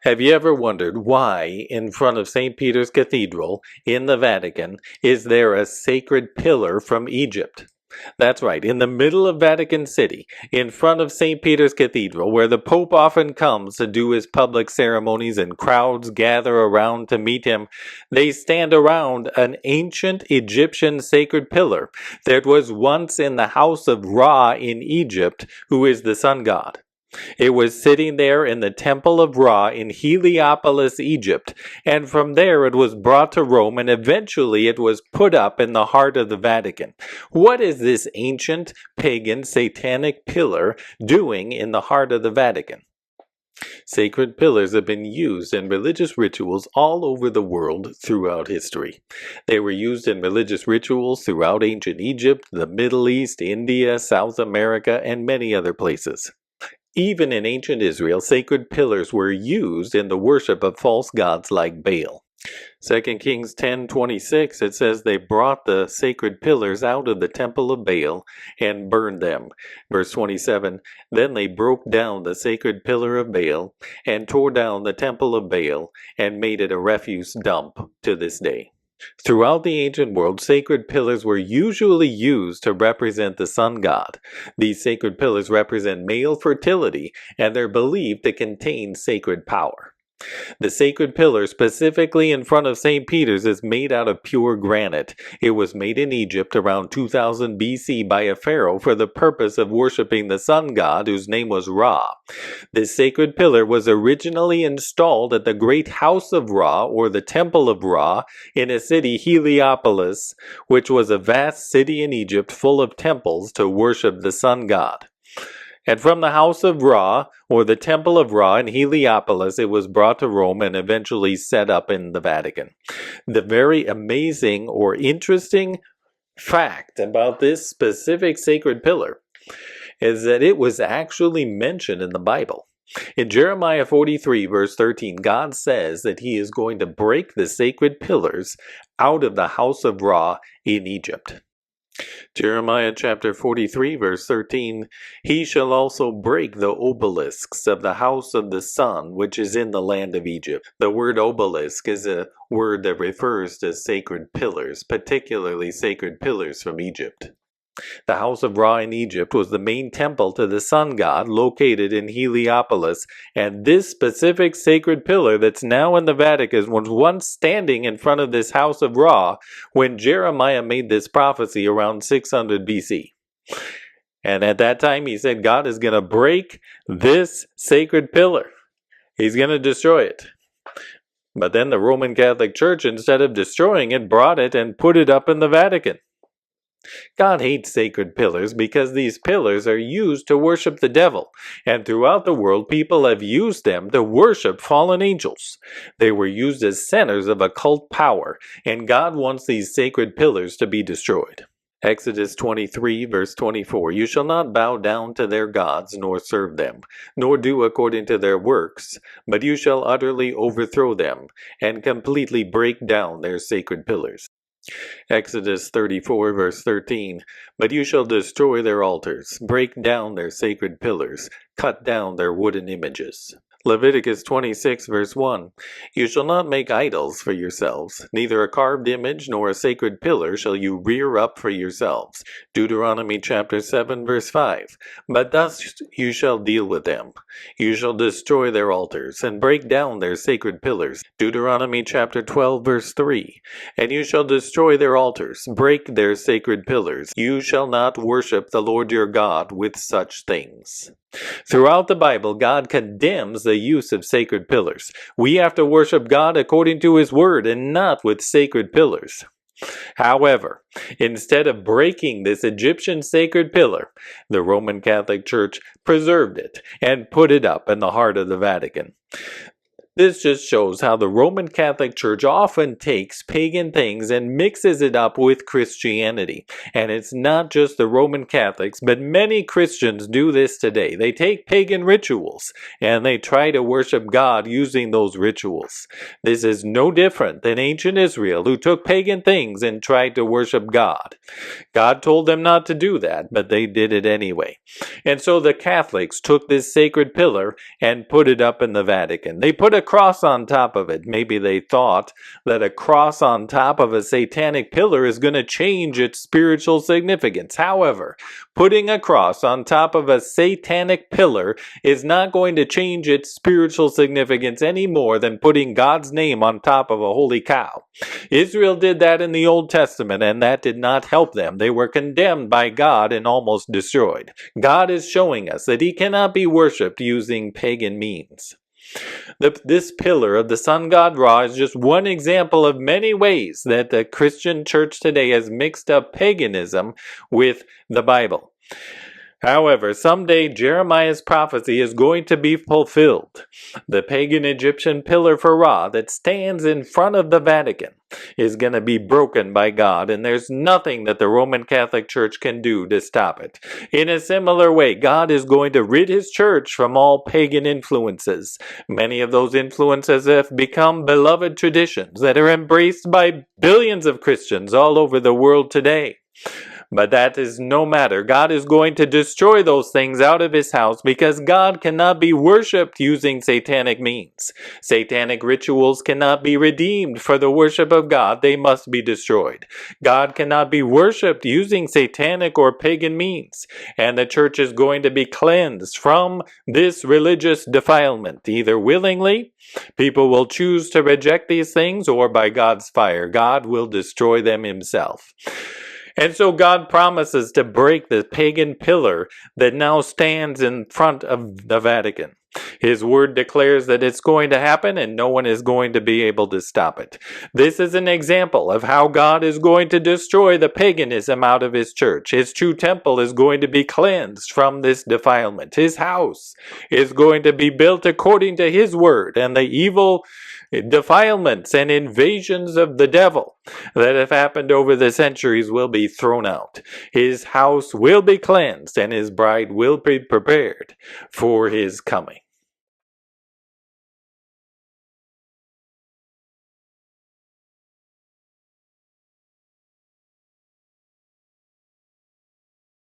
Have you ever wondered why in front of St. Peter's Cathedral in the Vatican is there a sacred pillar from Egypt? That's right, in the middle of Vatican City, in front of St. Peter's Cathedral, where the Pope often comes to do his public ceremonies and crowds gather around to meet him, they stand around an ancient Egyptian sacred pillar that was once in the house of Ra in Egypt, who is the sun god. It was sitting there in the temple of Ra in Heliopolis, Egypt, and from there it was brought to Rome, and eventually it was put up in the heart of the Vatican. What is this ancient, pagan, satanic pillar doing in the heart of the Vatican? Sacred pillars have been used in religious rituals all over the world throughout history. They were used in religious rituals throughout ancient Egypt, the Middle East, India, South America, and many other places. Even in ancient Israel, sacred pillars were used in the worship of false gods like Baal. 2 Kings 10:26, it says they brought the sacred pillars out of the temple of Baal and burned them. Verse 27, then they broke down the sacred pillar of Baal and tore down the temple of Baal and made it a refuse dump to this day. Throughout the ancient world, sacred pillars were usually used to represent the sun god. These sacred pillars represent male fertility, and they're believed to contain sacred power. The sacred pillar specifically in front of St. Peter's is made out of pure granite. It was made in Egypt around 2000 BC by a pharaoh for the purpose of worshiping the sun god whose name was Ra. This sacred pillar was originally installed at the great house of Ra, or the temple of Ra, in a city Heliopolis, which was a vast city in Egypt full of temples to worship the sun god. And from the house of Ra, or the temple of Ra in Heliopolis, it was brought to Rome and eventually set up in the Vatican. The very amazing or interesting fact about this specific sacred pillar is that it was actually mentioned in the Bible. In Jeremiah 43 verse 13, God says that he is going to break the sacred pillars out of the house of Ra in Egypt. Jeremiah chapter 43 verse 13, he shall also break the obelisks of the house of the sun which is in the land of Egypt. The word obelisk is a word that refers to sacred pillars, particularly sacred pillars from Egypt. The house of Ra in Egypt was the main temple to the sun god located in Heliopolis, and this specific sacred pillar that's now in the Vatican was once standing in front of this house of Ra when Jeremiah made this prophecy around 600 BC. And at that time he said God is going to break this sacred pillar. He's going to destroy it. But then the Roman Catholic Church, instead of destroying it, brought it and put it up in the Vatican. God hates sacred pillars because these pillars are used to worship the devil, and throughout the world people have used them to worship fallen angels. They were used as centers of occult power, and God wants these sacred pillars to be destroyed. Exodus 23 verse 24, you shall not bow down to their gods, nor serve them, nor do according to their works, but you shall utterly overthrow them, and completely break down their sacred pillars. Exodus 34 verse 13, but you shall destroy their altars, break down their sacred pillars, cut down their wooden images. Leviticus 26 verse 1, you shall not make idols for yourselves, neither a carved image nor a sacred pillar shall you rear up for yourselves. Deuteronomy chapter 7 verse 5, but thus you shall deal with them. You shall destroy their altars, and break down their sacred pillars. Deuteronomy chapter 12 verse 3, and you shall destroy their altars, break their sacred pillars. You shall not worship the Lord your God with such things. Throughout the Bible, God condemns the use of sacred pillars. We have to worship God according to His Word and not with sacred pillars. However, instead of breaking this Egyptian sacred pillar, the Roman Catholic Church preserved it and put it up in the heart of the Vatican. This just shows how the Roman Catholic Church often takes pagan things and mixes it up with Christianity. And it's not just the Roman Catholics, but many Christians do this today. They take pagan rituals and they try to worship God using those rituals. This is no different than ancient Israel, who took pagan things and tried to worship God. God told them not to do that, but they did it anyway. And so the Catholics took this sacred pillar and put it up in the Vatican. They put a cross on top of it. Maybe they thought that a cross on top of a satanic pillar is going to change its spiritual significance. However, putting a cross on top of a satanic pillar is not going to change its spiritual significance any more than putting God's name on top of a holy cow. Israel did that in the Old Testament, and that did not help them. They were condemned by God and almost destroyed. God is showing us that he cannot be worshipped using pagan means. This pillar of the sun god Ra is just one example of many ways that the Christian church today has mixed up paganism with the Bible. However, someday Jeremiah's prophecy is going to be fulfilled. The pagan Egyptian pillar for Ra that stands in front of the Vatican is going to be broken by God, and there's nothing that the Roman Catholic Church can do to stop it. In a similar way, God is going to rid his church from all pagan influences. Many of those influences have become beloved traditions that are embraced by billions of Christians all over the world today. But that is no matter. God is going to destroy those things out of his house because God cannot be worshipped using satanic means. Satanic rituals cannot be redeemed for the worship of God. They must be destroyed. God cannot be worshipped using satanic or pagan means. And the church is going to be cleansed from this religious defilement. Either willingly, people will choose to reject these things, or by God's fire, God will destroy them himself. And so God promises to break the pagan pillar that now stands in front of the Vatican. His word declares that it's going to happen and no one is going to be able to stop it. This is an example of how God is going to destroy the paganism out of his church. His true temple is going to be cleansed from this defilement. His house is going to be built according to his word, and the evil defilements and invasions of the devil that have happened over the centuries will be thrown out. His house will be cleansed and his bride will be prepared for his coming.